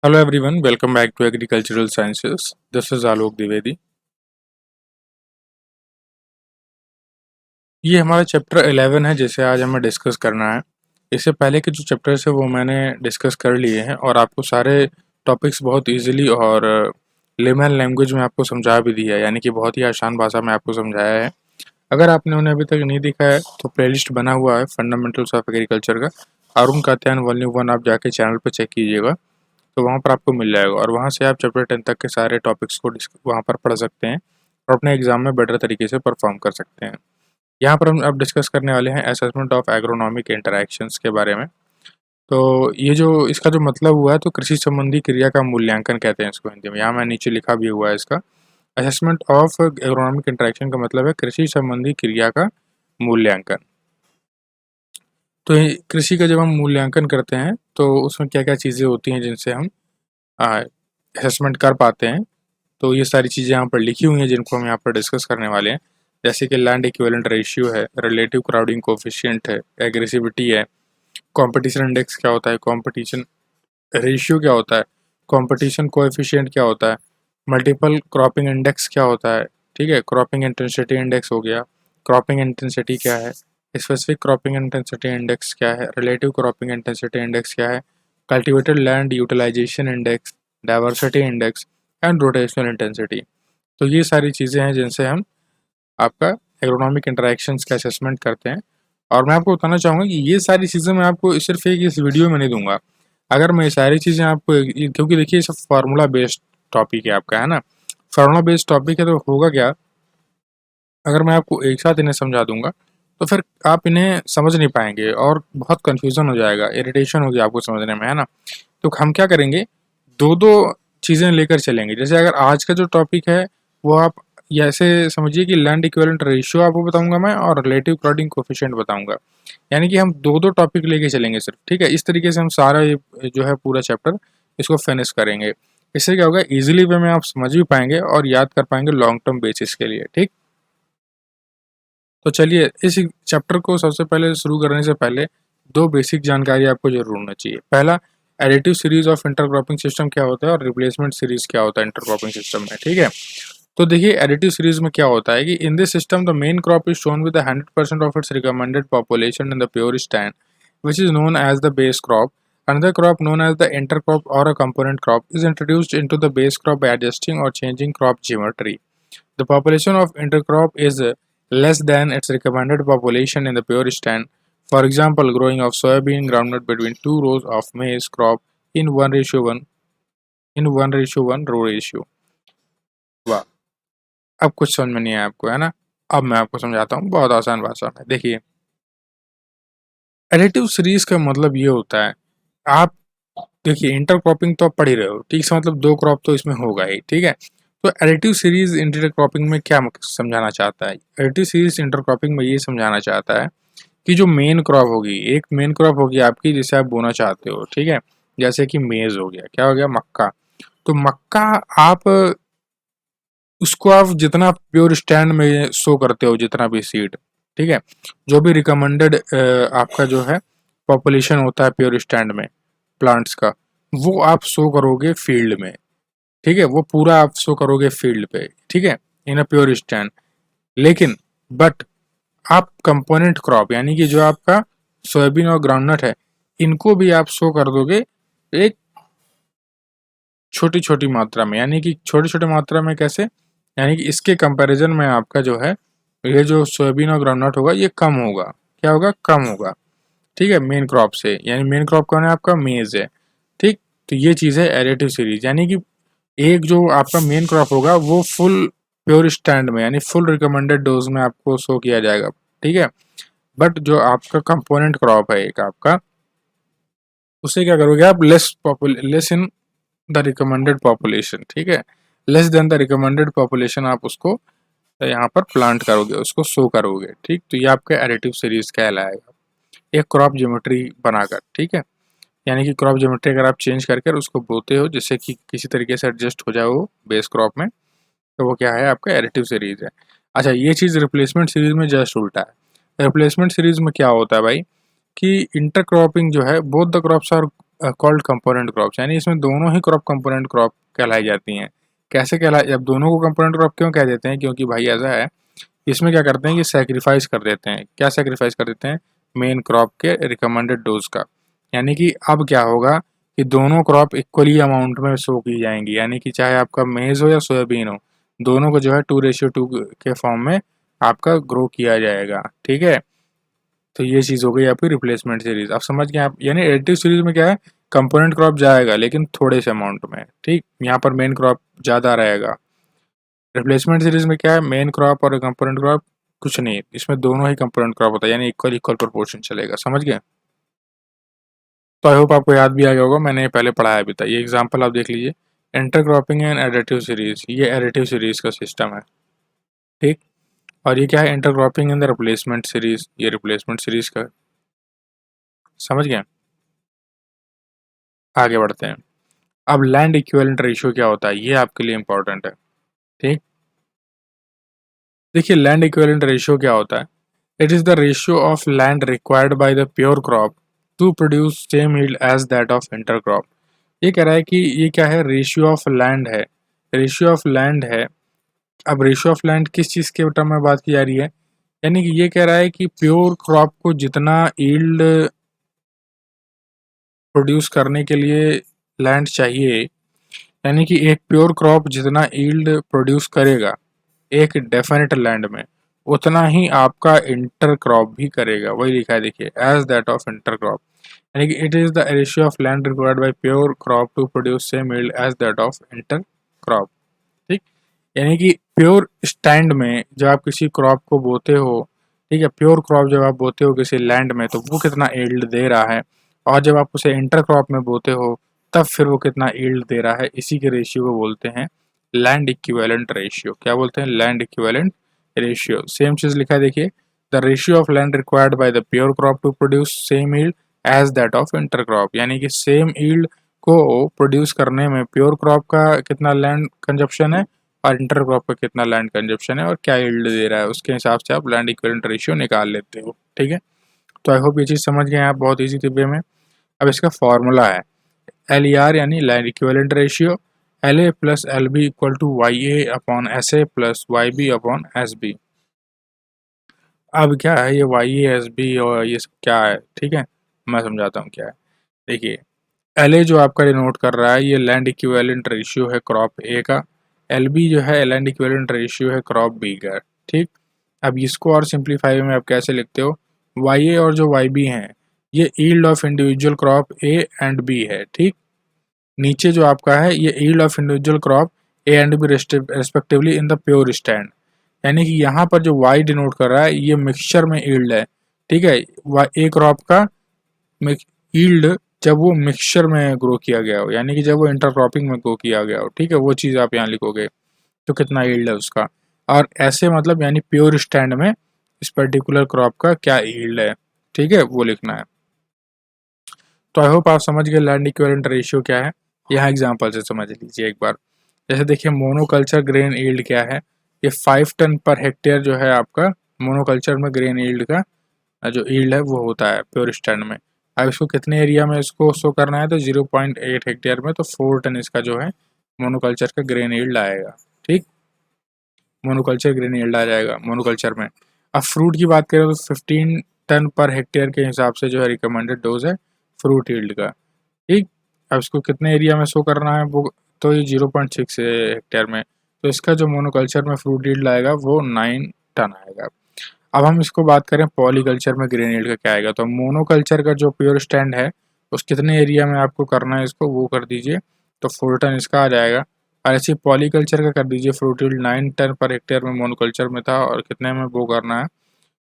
Hello everyone, welcome back to Agricultural Sciences. This is Alok Dwivedi. ये हमारा chapter 11 है जिसे आज हमें डिस्कस करना है। इससे पहले के जो चैप्टर्स है वो मैंने डिस्कस कर लिए हैं और आपको सारे टॉपिक्स बहुत इजीली और लेमन लैंग्वेज में आपको समझा भी दिया है, यानी कि बहुत ही आसान भाषा में आपको समझाया है। अगर आपने उन्हें अभी तक नहीं देखा है तो प्लेलिस्ट बना हुआ है फंडामेंटल्स ऑफ एग्रीकल्चर का, अरुण कात्यायन वॉल्यूम 1 आप जाके चैनल पर चेक कीजिएगा तो वहाँ पर आपको मिल जाएगा और वहाँ से आप चैप्टर 10 तक के सारे टॉपिक्स को वहाँ पर पढ़ सकते हैं और अपने एग्जाम में बेटर तरीके से परफॉर्म कर सकते हैं। यहाँ पर हम अब डिस्कस करने वाले हैं असेसमेंट ऑफ एग्रोनॉमिक इंटरैक्शंस के बारे में। तो ये जो इसका जो मतलब हुआ है तो कृषि संबंधी क्रिया का मूल्यांकन कहते हैं इसको हिंदी में। यहाँ मैं नीचे लिखा भी हुआ है इसका। असेसमेंट ऑफ एग्रोनॉमिक इंटरैक्शन का मतलब है कृषि संबंधी क्रिया का मूल्यांकन। तो कृषि का जब हम मूल्यांकन करते हैं तो उसमें क्या क्या चीज़ें होती हैं जिनसे हम असेसमेंट कर पाते हैं। तो ये सारी चीज़ें यहाँ पर लिखी हुई हैं जिनको हम यहाँ पर डिस्कस करने वाले हैं। जैसे कि लैंड इक्विवेलेंट रेशियो है, रिलेटिव क्राउडिंग कोफिशिएंट है, एग्रेसिविटी है, कंपटीशन इंडेक्स क्या होता है, कंपटीशन रेशियो क्या होता है, कंपटीशन कोएफिशिएंट क्या होता है, मल्टीपल क्रॉपिंग इंडेक्स क्या होता है, ठीक है, क्रॉपिंग इंटेंसिटी इंडेक्स हो गया, क्रॉपिंग इंटेंसिटी क्या है, स्पेसिफिक क्रॉपिंग इंटेंसिटी इंडेक्स क्या है, रिलेटिव क्रॉपिंग इंटेंसिटी इंडेक्स क्या है, cultivated land utilisation index, diversity index and rotational intensity. तो ये सारी चीज़ें हैं जिनसे हम आपका एग्रोनॉमिक इंटरैक्शंस का असेसमेंट करते हैं। और मैं आपको बताना चाहूँगा कि ये सारी चीज़ें मैं आपको सिर्फ एक इस वीडियो में नहीं दूंगा। अगर मैं ये सारी चीज़ें आपको क्योंकि देखिए ये सब फार्मूला बेस्ड टॉपिक है आपका, है ना। फार्मूला बेस्ड टॉपिक है तो होगा क्या, अगर मैं आपको एक साथ इन्हें समझा दूंगा तो फिर आप इन्हें समझ नहीं पाएंगे और बहुत कन्फ्यूज़न हो जाएगा, इरिटेशन होगी आपको समझने में, है ना। तो हम क्या करेंगे, दो दो चीज़ें लेकर चलेंगे। जैसे अगर आज का जो टॉपिक है वो आप ऐसे समझिए कि लैंड इक्विवेलेंट रेशियो आपको बताऊंगा मैं और रिलेटिव क्राउडिंग कोफिशिएंट बताऊंगा, यानी कि हम दो दो टॉपिक लेके चलेंगे सिर्फ, ठीक है। इस तरीके से हम सारा ये जो है पूरा चैप्टर इसको फिनिश करेंगे। इससे क्या होगा, इजीली वे में आप समझ भी पाएंगे और याद कर पाएंगे लॉन्ग टर्म बेसिस के लिए, ठीक। तो चलिए इस चैप्टर को सबसे पहले शुरू करने से पहले दो बेसिक जानकारी आपको जरूर होना चाहिए। पहला, additive series of intercropping system क्या होता है और रिप्लेसमेंट सीरीज क्या होता है इंटरक्रॉपिंग सिस्टम में, ठीक है। तो देखिए एडिटिव सीरीज में क्या होता है कि in this system the main crop is shown with 100% of its recommended population in the pure stand which is known as the base crop. Another crop known as the intercrop or a component crop is introduced into the base crop by adjusting or changing crop geometry. The population of intercrop is less than its recommended population in the pure stand. For example, growing of soybean groundnut between two rows of maize crop in 1:1 row ratio. वाह, अब कुछ समझ में नहीं आया आपको, है ना। अब मैं आपको समझाता हूँ बहुत आसान भाषा में। देखिए एडिटिव सीरीज का मतलब ये होता है, आप देखिए इंटरक्रॉपिंग तो आप पढ़ ही रहे हो, ठीक है, मतलब दो क्रॉप तो इसमें होगा ही, ठीक है। तो एडिटिव सीरीज इंटरक्रॉपिंग में क्या समझाना चाहता है, एडिटिव सीरीज इंटरक्रॉपिंग में ये समझाना चाहता है कि जो मेन क्रॉप होगी, एक मेन क्रॉप होगी आपकी जिसे आप बोना चाहते हो, ठीक है। जैसे कि मेज हो गया, क्या हो गया, मक्का। तो मक्का आप उसको आप जितना प्योर स्टैंड में शो करते हो, जितना भी सीड, ठीक है, जो भी रिकमेंडेड आपका जो है पॉपुलेशन होता है प्योर स्टैंड में प्लांट्स का, वो आप शो करोगे फील्ड में, ठीक है, वो पूरा आप शो करोगे फील्ड पे, ठीक है, इन अ प्योर स्टैंड। लेकिन बट आप कंपोनेंट क्रॉप यानी कि जो आपका सोयाबीन और ग्राउंडनट है, इनको भी आप शो कर दोगे एक छोटी छोटी मात्रा में। यानी कि छोटी छोटी मात्रा में कैसे, यानी कि इसके कंपैरिजन में आपका जो है ये जो सोयाबीन और ग्राउंडनट होगा ये कम होगा, क्या होगा, कम होगा, ठीक है, मेन क्रॉप से। यानी मेन क्रॉप कौन है, आपका मेज है, ठीक। तो ये चीज़ है एडिटिव सीरीज, यानी कि एक जो आपका मेन क्रॉप होगा वो फुल प्योर स्टैंड में यानी फुल रिकमेंडेड डोज में आपको शो किया जाएगा, ठीक है। बट जो आपका कंपोनेंट क्रॉप है एक आपका, उसे क्या करोगे आप, less in the recommended population, ठीक है, less than the recommended population आप उसको यहाँ पर प्लांट करोगे, उसको शो करोगे, ठीक। तो ये आपका एडिटिव सीरीज कहलाएगा एक क्रॉप ज्योमेट्री बनाकर, ठीक है। यानी कि क्रॉप ज्योमेट्री अगर आप चेंज करके उसको बोते हो जिससे कि किसी तरीके से एडजस्ट हो जाए वो बेस क्रॉप में, तो वो क्या है, आपका एडिटिव सीरीज है। अच्छा, ये चीज़ रिप्लेसमेंट सीरीज में जस्ट उल्टा है। रिप्लेसमेंट सीरीज में क्या होता है भाई कि इंटरक्रॉपिंग जो है, both the crops are called component crops, यानी इसमें दोनों ही क्रॉप कंपोनेंट क्रॉप कहलाई जाती हैं। कैसे कहला, अब दोनों को कंपोनेंट क्रॉप क्यों कह देते हैं, क्योंकि भाई ऐसा है, इसमें क्या करते हैं कि सैक्रिफाइस कर देते हैं। क्या सैक्रिफाइस कर देते हैं? मेन क्रॉप के रिकमेंडेड डोज का। यानी कि अब क्या होगा कि दोनों क्रॉप इक्वली अमाउंट में शो की जाएंगी, यानी कि चाहे आपका मेज हो या सोयाबीन हो, दोनों को जो है 2:2 के फॉर्म में आपका ग्रो किया जाएगा। ठीक है, तो ये चीज़ हो गई आपकी रिप्लेसमेंट सीरीज। आप समझ गए आप, यानी एडिटिव सीरीज में क्या है, कंपोनेंट क्रॉप जाएगा लेकिन थोड़े से अमाउंट में। ठीक, यहाँ पर मेन क्रॉप ज़्यादा रहेगा। रिप्लेसमेंट सीरीज में क्या है, मेन क्रॉप और कंपोनेंट क्रॉप कुछ नहीं, इसमें दोनों ही कंपोनेंट क्रॉप होता है, यानी इक्वल इक्वल प्रोपोर्शन चलेगा। समझ गए? तो आई होप आपको याद भी आ गया होगा, मैंने ये पहले पढ़ाया भी था। ये एग्जांपल आप देख लीजिए, इंटरक्रॉपिंग एंड एडिटिव सीरीज, ये एडिटिव सीरीज का सिस्टम है। ठीक, और ये क्या है, intercropping in the replacement series, ये रिप्लेसमेंट सीरीज का। समझ गए? आगे बढ़ते हैं। अब लैंड इक्विवेलेंट रेशियो क्या होता है, ये आपके लिए इंपॉर्टेंट है। ठीक, देखिए लैंड इक्विवेलेंट रेशियो क्या होता है। It is the ratio of land required by the pure crop to produce same yield as that of intercrop. ये कह रहा है कि ये क्या है, रेशियो ऑफ लैंड है, रेशियो ऑफ लैंड है। अब रेशियो ऑफ लैंड किस चीज़ के टर्म में बात की जा रही है, यानी कि ये कह रहा है कि प्योर क्रॉप को जितना यील्ड प्रोड्यूस करने के लिए लैंड चाहिए, यानी कि एक प्योर क्रॉप जितना यील्ड प्रोड्यूस करेगा एक डेफिनेट लैंड में, उतना ही आपका इंटर क्रॉप भी करेगा। वही लिखा है देखिए, as that of intercrop, यानी कि it is the ratio of land required by pure crop to produce same yield as that of intercrop. ठीक, यानी कि प्योर स्टैंड में जब आप किसी क्रॉप को बोते हो, ठीक है, प्योर क्रॉप जब आप बोते हो किसी लैंड में तो वो कितना यील्ड दे रहा है, और जब आप उसे इंटर क्रॉप में बोते हो तब फिर वो कितना यील्ड दे रहा है, इसी के रेशियो को बोलते हैं लैंड इक्विवेलेंट रेशियो। क्या बोलते हैं? Land equivalent ratio. सेम चीज लिखा है देखिए, the ratio of land required by the pure crop to produce same yield as that of intercrop, यानी कि सेम यील्ड को प्रोड्यूस करने में प्योर क्रॉप का कितना लैंड कंजप्शन है और इंटर क्रॉप का कितना लैंड कंजप्शन है और क्या यील्ड दे रहा है, उसके हिसाब से आप लैंड इक्विवेलेंट रेशियो निकाल लेते हो। ठीक है, तो आई होप ये चीज़ समझ गए आप बहुत इजी वे में। अब इसका फॉर्मूला है LER, यानी land equivalent ratio, LA plus LB equal to YA upon SA plus YB upon SB। अब क्या है ये YA SB और ये सब क्या है, ठीक है, मैं समझाता हूँ क्या है। देखिए LA जो आपका डिनोट कर रहा है ये लैंड इक्विवेलेंट रेशियो है क्रॉप A का, LB जो है लैंड इक्विवेलेंट रेशियो है क्रॉप B का। ठीक, अब इसको और सिंप्लीफाई में आप कैसे लिखते हो, YA और जो YB हैं ये yield of individual crop A and B है। ठीक, नीचे जो आपका है ये yield of individual crop A and B respectively in the pure stand, यानी कि यहाँ पर जो Y डिनोट कर रहा है ये मिक्सचर में यील्ड है। ठीक है, A क्रॉप का यील्ड जब वो मिक्सचर में ग्रो किया गया हो, यानी कि जब वो इंटरक्रॉपिंग में ग्रो किया गया हो, ठीक है, वो चीज़ आप यहाँ लिखोगे तो कितना यील्ड है उसका, और ऐसे मतलब यानी प्योर स्टैंड में इस पर्टिकुलर क्रॉप का क्या यील्ड है, ठीक है, वो लिखना है। तो आई होप आप समझ गए लैंड इक्विवेलेंट रेशियो क्या है। यहाँ एग्जांपल से समझ लीजिए एक बार। जैसे देखिए मोनोकल्चर ग्रेन यील्ड क्या है, ये 5 टन पर हेक्टेयर जो है आपका मोनोकल्चर में ग्रेन यील्ड का जो यील्ड है वो होता है प्योर स्टैंड में। अब इसको कितने एरिया में इसको शो करना है, तो 0.8 हेक्टेयर में, तो 4 टन इसका जो है मोनोकल्चर का ग्रेन यील्ड आएगा। ठीक, मोनोकल्चर ग्रेन यील्ड आ जाएगा मोनोकल्चर में। अब फ्रूट की बात करें तो 15 टन पर हेक्टेयर के हिसाब से जो है रिकमेंडेड डोज है फ्रूट यील्ड का। ठीक, अब इसको कितने एरिया में शो करना है वो, तो ये 0.6 हेक्टेयर में, तो इसका जो मोनोकल्चर में फ्रूट यील्ड आएगा वो 9 टन आएगा। अब हम इसको बात करें पॉलीकल्चर में ग्रेन यील्ड का क्या आएगा, तो मोनोकल्चर का जो प्योर स्टैंड है उस कितने एरिया में आपको करना है इसको वो कर दीजिए, तो 4 टन इसका आ जाएगा। और ऐसे पॉलीकल्चर का कर दीजिए, fruit yield 9 ton per hectare में मोनोकल्चर में था और कितने में वो करना है,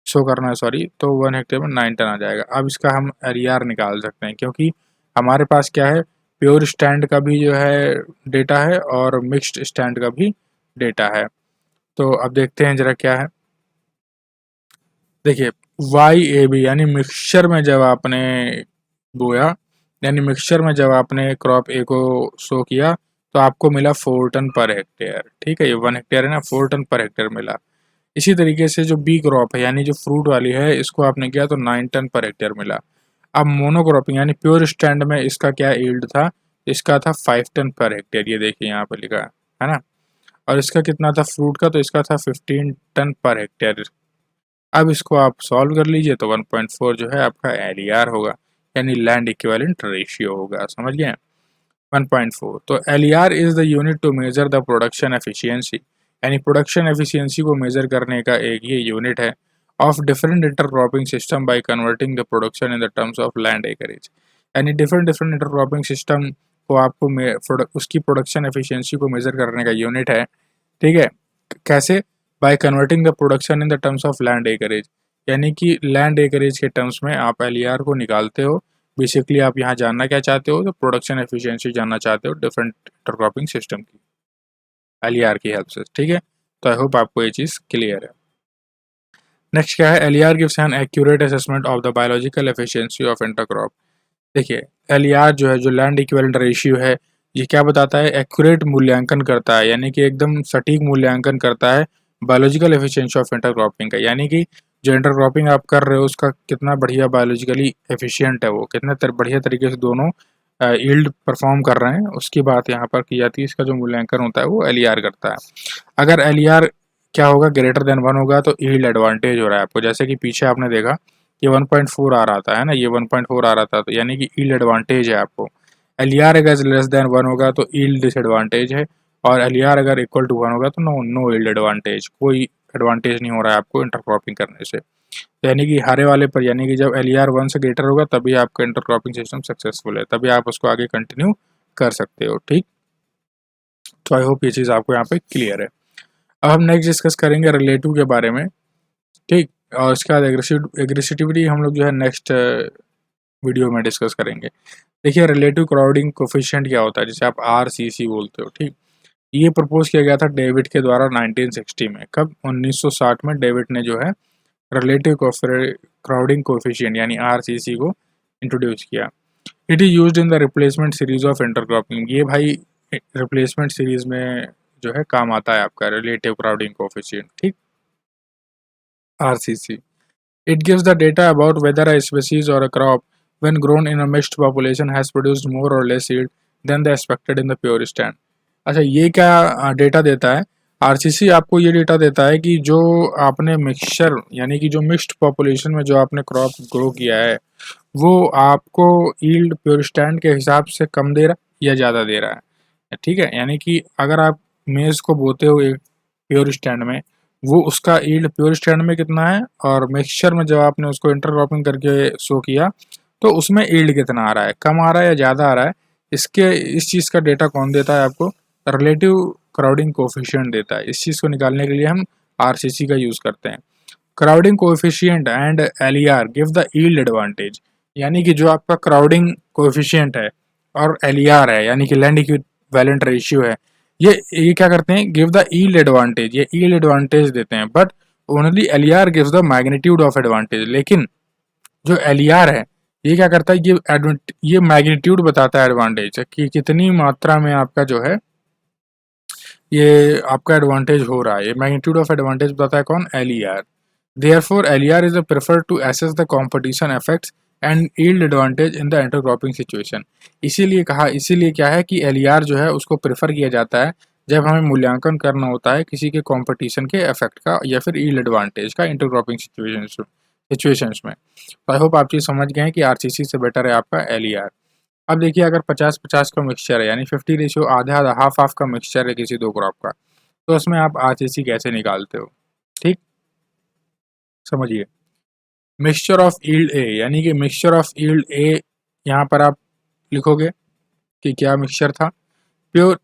शो करना है सॉरी, तो 1 हेक्टेयर में 9 टन आ जाएगा। अब इसका हम LER निकाल सकते हैं क्योंकि हमारे पास क्या है, प्योर स्टैंड का भी जो है डेटा है और मिक्स्ड स्टैंड का भी डेटा है। तो अब देखते हैं जरा क्या है। देखिए YAB यानी मिक्सचर में जब आपने बोया, यानी मिक्सचर में जब आपने क्रॉप A को शो किया तो आपको मिला 4 टन पर हेक्टेयर। ठीक है, ये 1 हेक्टेयर है ना, 4 टन पर हेक्टेयर मिला। इसी तरीके से जो B क्रॉप है यानी जो फ्रूट वाली है इसको आपने किया तो 9 टन पर हेक्टेयर मिला। अब मोनोक्रॉपिंग यानी प्योर स्टैंड में इसका क्या यील्ड था, इसका था 5 टन पर हेक्टेयर, ये देखिए यहाँ पे लिखा है ना। और इसका कितना था फ्रूट का, तो इसका था 15 टन पर हेक्टेयर। अब इसको आप सॉल्व कर लीजिए तो 1.4 जो है आपका एलईआर होगा, यानी लैंड इक्विवेलेंट रेशियो होगा, समझ गए। 1.4 तो LER is the unit to measure the production efficiency, यानी प्रोडक्शन एफिशिएंसी को मेजर करने का एक ये यूनिट है of different intercropping system by converting the production in the terms of land acreage, यानी डिफरेंट डिफरेंट इंटरक्रॉपिंग सिस्टम को आपको उसकी प्रोडक्शन एफिशिएंसी को मेजर करने का यूनिट है, ठीक है। कैसे? Bye converting the production in the terms of land acreage, यानी कि लैंड एकरेज के टर्म्स में आप एलईआर को निकालते हो। बेसिकली आप यहाँ जानना क्या चाहते हो, तो प्रोडक्शन एफिशिएंसी जानना चाहते हो डिफरेंट इंटरक्रॉपिंग सिस्टम की एलईआर की हेल्प से, ठीक है। तो आई होप आपको ये चीज़ क्लियर है। नेक्स्ट क्या है, LER gives an accurate assessment of the biological efficiency of intercrop. देखिए एलईआर जो है, जो लैंड इक्विवेलेंट रेशियो है, ये क्या बताता है, एक्यूरेट मूल्यांकन करता है, यानी कि एकदम सटीक मूल्यांकन करता है बायोलॉजिकल एफिशिएंसी ऑफ इंटरक्रॉपिंग का, यानी कि जो इंटरक्रॉपिंग आप कर रहे हो उसका कितना बढ़िया बायोलॉजिकली एफिशिएंट है, वो कितने बढ़िया तरीके से दोनों यील्ड परफॉर्म कर रहे हैं, उसकी बात यहाँ पर की जाती है। इसका जो मूल्यांकन होता है वो एलईआर करता है। अगर एलईआर क्या होगा, ग्रेटर देन 1 होगा तो यील्ड एडवांटेज हो रहा है आपको, जैसे कि पीछे आपने देखा ये 1.4 आ रहा था, है ना, ये 1.4 आ रहा था, तो यानी कि यील्ड एडवांटेज है आपको। एलईआर अगर लेस देन 1 होगा तो यील्ड डिसएडवांटेज है, और एलईआर अगर इक्वल टू 1 होगा तो नो यील्ड एडवांटेज, कोई एडवांटेज नहीं हो रहा है आपको इंटरक्रॉपिंग करने से। तो यानी कि हरे वाले पर, यानी कि जब एलईआर 1 से ग्रेटर होगा तभी आपका इंटरक्रॉपिंग सिस्टम सक्सेसफुल है, तभी आप उसको आगे कंटिन्यू कर सकते हो, ठीक। तो आई होप ये चीज़ आपको यहाँ पे क्लियर है। अब हम नेक्स्ट डिस्कस करेंगे रिलेटिव के बारे में, ठीक। और इसके बाद एग्रेसिविटी हम लोग जो है नेक्स्ट वीडियो में डिस्कस करेंगे। देखिए रिलेटिव क्राउडिंग कोफिशिएंट क्या होता है, जिसे आप आरसीसी बोलते हो, ठीक। ये प्रपोज किया गया था डेविड के द्वारा 1960 में। कब? 1960 में डेविड ने जो है रिलेटिव क्राउडिंग कोफिशिएंट यानी आरसीसी को इंट्रोड्यूस किया। It is used in the replacement series of intercropping. ये भाई रिप्लेसमेंट सीरीज में जो है काम आता है आपका रिलेटिव क्राउडिंग कोफिशिएंट, ठीक, RCC. It gives the data about whether a species or a crop, when grown in a mixed population, has produced more or less yield than the expected in the pure stand. अच्छा, ये क्या data देता है? RCC आपको ये data देता है कि जो आपने मिक्सचर यानी कि जो मिक्स्ड पॉपुलेशन में जो आपने क्रॉप ग्रो किया है वो आपको यील्ड प्योर स्टैंड के हिसाब से कम दे रहा है या ज़्यादा दे रहा है, ठीक है। यानी कि अगर आप मेज़ को बोते हो एक प्योर स्टैंड में, वो उसका यील्ड प्योर स्टैंड में कितना है, और मिक्सचर में जब आपने उसको इंटरक्रॉपिंग करके शो किया तो उसमें यील्ड कितना आ रहा है, कम आ रहा है या ज़्यादा आ रहा है, इस चीज़ का डेटा कौन देता है आपको? रिलेटिव क्राउडिंग कोफिशिएंट देता है। इस चीज़ को निकालने के लिए हम आरसीसी का यूज़ करते हैं। Crowding coefficient and LER give the yield advantage, यानी कि जो आपका क्राउडिंग कोएफिशिएंट है और एलईआर है यानी कि लैंड इक्विवेलेंट रेशियो है, ये क्या करते हैं, गिव द यील्ड एडवांटेज, ये यील्ड एडवांटेज देते हैं। But only LER gives the magnitude of advantage, लेकिन जो एलईआर है ये क्या करता है, ये मैग्नीट्यूड बताता है एडवांटेज कि कितनी मात्रा में आपका जो है ये आपका एडवांटेज हो रहा है। ये मैग्नीट्यूड ऑफ एडवांटेज बताता है कौन? एलईआर। Therefore, LER is preferred to assess the competition effects and yield advantage in the intercropping situation. इसीलिए क्या है कि LER जो है उसको प्रेफर किया जाता है जब हमें मूल्यांकन करना होता है किसी के कंपटीशन के इफेक्ट का या फिर यील्ड एडवांटेज का इंटरक्रॉपिंग सिचुएशंस में। तो आई होप आप चीज़ समझ गए हैं कि आरसीसी से बेटर है आपका LER। अब देखिए अगर 50-50 का मिक्सचर है यानी 50 रेशियो, आधा आधा हाफ हाफ का मिक्सचर है किसी दो क्रॉप का, तो उसमें आप आरसीसी कैसे निकालते हो, ठीक, समझिए। मिक्सचर ऑफ यील्ड ए, यानी कि मिक्सचर ऑफ यील्ड ए, यहाँ पर आप लिखोगे कि क्या मिक्सचर था, प्योर,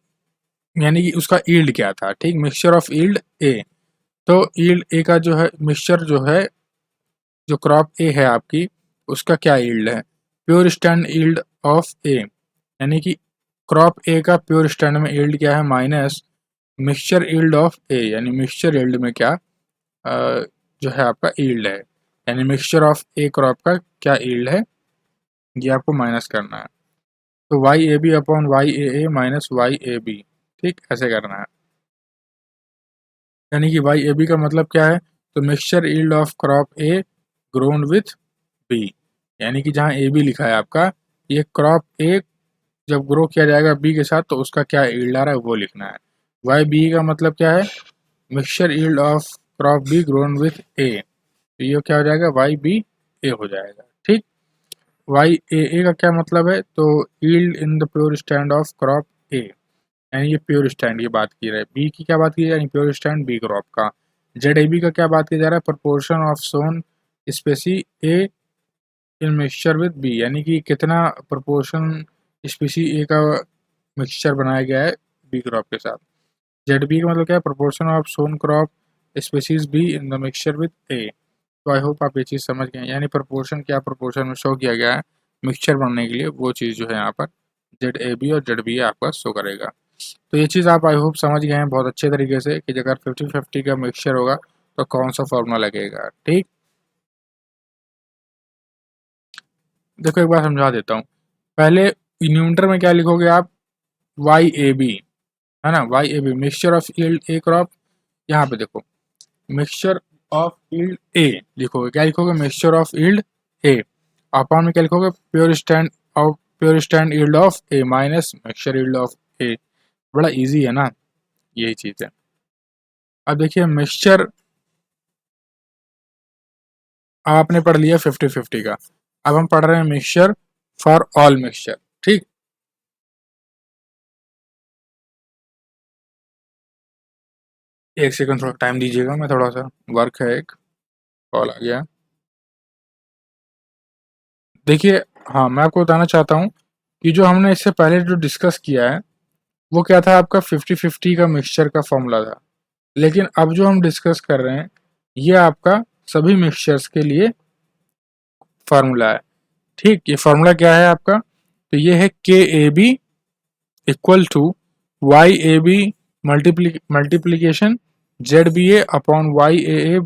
यानी कि उसका यील्ड क्या था, ठीक, मिक्सचर ऑफ यील्ड ए। तो यील्ड ए का जो है मिक्सचर जो है, जो क्रॉप ए है आपकी, उसका क्या यील्ड है, प्योर स्टैंड यील्ड ऑफ ए, यानी कि क्रॉप ए का प्योर स्टैंड में यील्ड क्या है, माइनस मिक्सचर यील्ड ऑफ ए, यानी मिक्सचर यील्ड में क्या जो है आपका यील्ड है, यानी मिक्सचर ऑफ ए क्रॉप का क्या यील्ड है, ये आपको माइनस करना है। तो Y A B upon Y A minus Y A B, ठीक, ऐसे करना है। यानी कि वाई ए बी का मतलब क्या है, तो mixture yield of crop A grown with B, यानी कि जहाँ ए बी लिखा है आपका, ये क्रॉप ए जब ग्रो किया जाएगा बी के साथ तो उसका क्या यील्ड आ रहा है वो लिखना है। वाई बी का मतलब क्या है, mixture yield of crop be grown with A, तो ये क्या हो जाएगा, वाई बी ए हो जाएगा। ठीक, वाई ए का क्या मतलब है, तो yield in the pure stand of crop A, यानी ये प्योर स्टैंड की बात की रहा है। बी की क्या बात की जा रही है, प्योर स्टैंड बी क्रॉप का। जेड ए बी का क्या बात किया जा रहा है, proportion of sown species A in mixture with B, यानी कि कितना प्रपोर्शन स्पीसी ए का मिक्सचर बनाया गया है बी क्रॉप के साथ। जेड बी का मतलब क्या है, proportion of sown crop species be in the mixture with A. तो आई होप आप ये चीज़ समझ गए हैं, यानी प्रपोर्शन क्या प्रपोर्शन में शो किया गया है मिक्सचर बनने के लिए, वो चीज़ जो है यहाँ पर जेड ए बी और जेड बी आपका शो करेगा। तो ये चीज़ आप आई होप समझ गए हैं बहुत अच्छे तरीके से कि अगर 50-50 का मिक्सचर होगा तो कौन सा फॉर्मूला लगेगा। ठीक, देखो एक बार समझा देता हूँ। पहले न्यूमरेटर में क्या लिखोगे आप, वाई ए बी, है ना, Y A B mixture of yield A crop. यहाँ पे देखो मिक्सचर ऑफ यील्ड ए लिखोगे, क्या लिखोगे, mixture of yield A, upon में क्या लिखोगे, pure stand yield of A minus mixture yield of A. बड़ा इजी है ना, यही चीज़ है। अब देखिए मिक्सचर आपने पढ़ लिया 50-50 का, अब हम पढ़ रहे हैं मिक्सचर फॉर ऑल मिक्सचर। ठीक, एक सेकंड थोड़ा टाइम दीजिएगा, मैं थोड़ा सा वर्क है, एक कॉल आ गया। देखिए, हाँ मैं आपको बताना चाहता हूँ कि जो हमने इससे पहले जो डिस्कस किया है वो क्या था, आपका 50-50 का मिक्सचर का फॉर्मूला था। लेकिन अब जो हम डिस्कस कर रहे हैं ये आपका सभी मिक्सचर्स के लिए फार्मूला है। ठीक, ये फार्मूला क्या है आपका, तो ये है के A B equal to Y A B multiplication Z B A upon Y A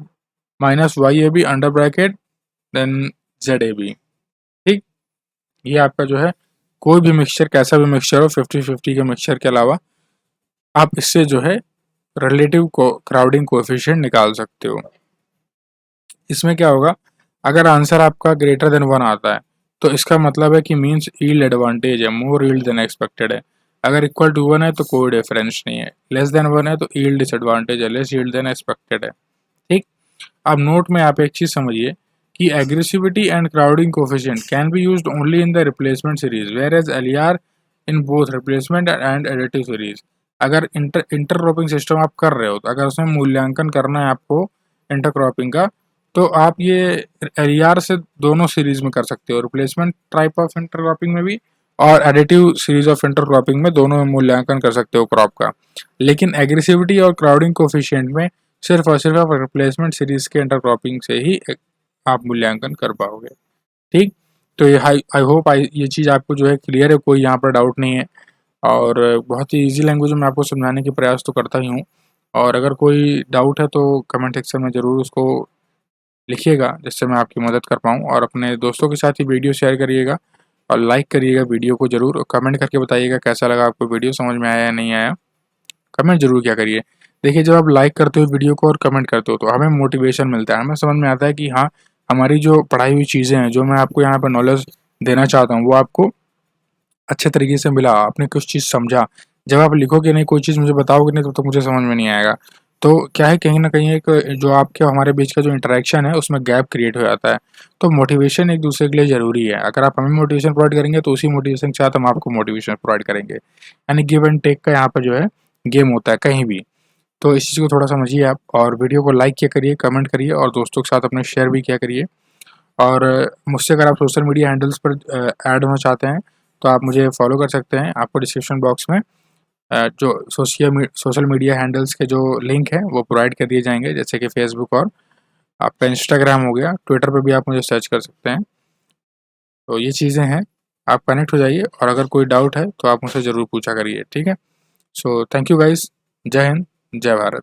minus Y A B under bracket then Z A B. ठीक, ये आपका जो है कोई भी मिक्सचर, कैसा भी मिक्सचर हो 50-50 के मिक्सचर के अलावा आप इससे जो है रिलेटिव को क्राउडिंग कोएफिशिएंट निकाल सकते हो। इसमें क्या होगा, अगर आंसर आपका ग्रेटर देन 1 आता है तो इसका मतलब है कि मीन्स यील्ड एडवांटेज है, मोर यील्ड देन एक्सपेक्टेड है। अगर इक्वल टू 1 है तो कोई डिफरेंस नहीं है, लेस देन 1 है तो यील्ड डिसएडवांटेज है, लेस यील्ड देन एक्सपेक्टेड है। ठीक, अब नोट में आप एक चीज समझिए कि aggressivity and crowding coefficient can be used only in the replacement series where as LER in both replacement and additive series. अगर इंटरक्रॉपिंग सिस्टम आप कर रहे हो तो अगर उसमें मूल्यांकन करना है आपको इंटरक्रॉपिंग का, तो आप ये एलईआर से दोनों सीरीज में कर सकते हो, रिप्लेसमेंट टाइप ऑफ इंटरक्रॉपिंग में भी और एडिटिव सीरीज ऑफ इंटरक्रॉपिंग में, दोनों में मूल्यांकन कर सकते हो क्रॉप का। लेकिन एग्रेसिविटी और क्राउडिंग कोफिशिएंट में सिर्फ और सिर्फ आप रिप्लेसमेंट सीरीज के इंटरक्रॉपिंग से ही आप मूल्यांकन कर पाओगे। ठीक, तो ये आई होप ये चीज़ आपको जो है क्लियर है, कोई यहाँ पर डाउट नहीं है। और बहुत ही इजी लैंग्वेज में आपको समझाने की प्रयास तो करता ही हूँ, और अगर कोई डाउट है तो कमेंट सेक्शन में ज़रूर उसको लिखिएगा जिससे मैं आपकी मदद कर पाऊँ। और अपने दोस्तों के साथ ही वीडियो शेयर करिएगा और लाइक करिएगा वीडियो को ज़रूर, और कमेंट करके बताइएगा कैसा लगा आपको वीडियो, समझ में आया या नहीं आया, कमेंट जरूर क्या करिए। देखिए जब आप लाइक करते हो वीडियो को और कमेंट करते हो तो हमें मोटिवेशन मिलता है, हमें समझ में आता है कि हाँ हमारी जो पढ़ाई हुई चीज़ें हैं, जो मैं आपको यहाँ पर नॉलेज देना चाहता हूँ वो आपको अच्छे तरीके से मिला, आपने कुछ चीज़ समझा। जब आप लिखोगे नहीं, कोई चीज़ मुझे बताओगे नहीं तो मुझे समझ में नहीं आएगा। तो क्या है, कहीं ना कहीं एक जो आपके हमारे बीच का जो इंटरेक्शन है उसमें गैप क्रिएट हो जाता है। तो मोटिवेशन एक दूसरे के लिए ज़रूरी है, अगर आप हमें मोटिवेशन प्रोवाइड करेंगे तो उसी मोटिवेशन के साथ हम आपको मोटिवेशन प्रोवाइड करेंगे, यानी गिव एंड टेक का यहाँ पर जो है गेम होता है कहीं भी। तो इस चीज़ को थोड़ा समझिए आप, और वीडियो को लाइक किया करिए, कमेंट करिए और दोस्तों के साथ अपने शेयर भी किया करिए। और मुझसे अगर आप सोशल मीडिया हैंडल्स पर ऐड होना चाहते हैं तो आप मुझे फॉलो कर सकते हैं। आपको डिस्क्रिप्शन बॉक्स में जो सोशल मीडिया हैंडल्स के जो लिंक है वो प्रोवाइड कर दिए जाएंगे, जैसे कि फेसबुक, और आपका इंस्टाग्राम हो गया, ट्विटर पर भी आप मुझे सर्च कर सकते हैं। तो ये चीज़ें हैं, आप कनेक्ट हो जाइए और अगर कोई डाउट है तो आप मुझसे ज़रूर पूछा करिए। ठीक है, सो थैंक यू गाइस, जय हिंद, जय भारत।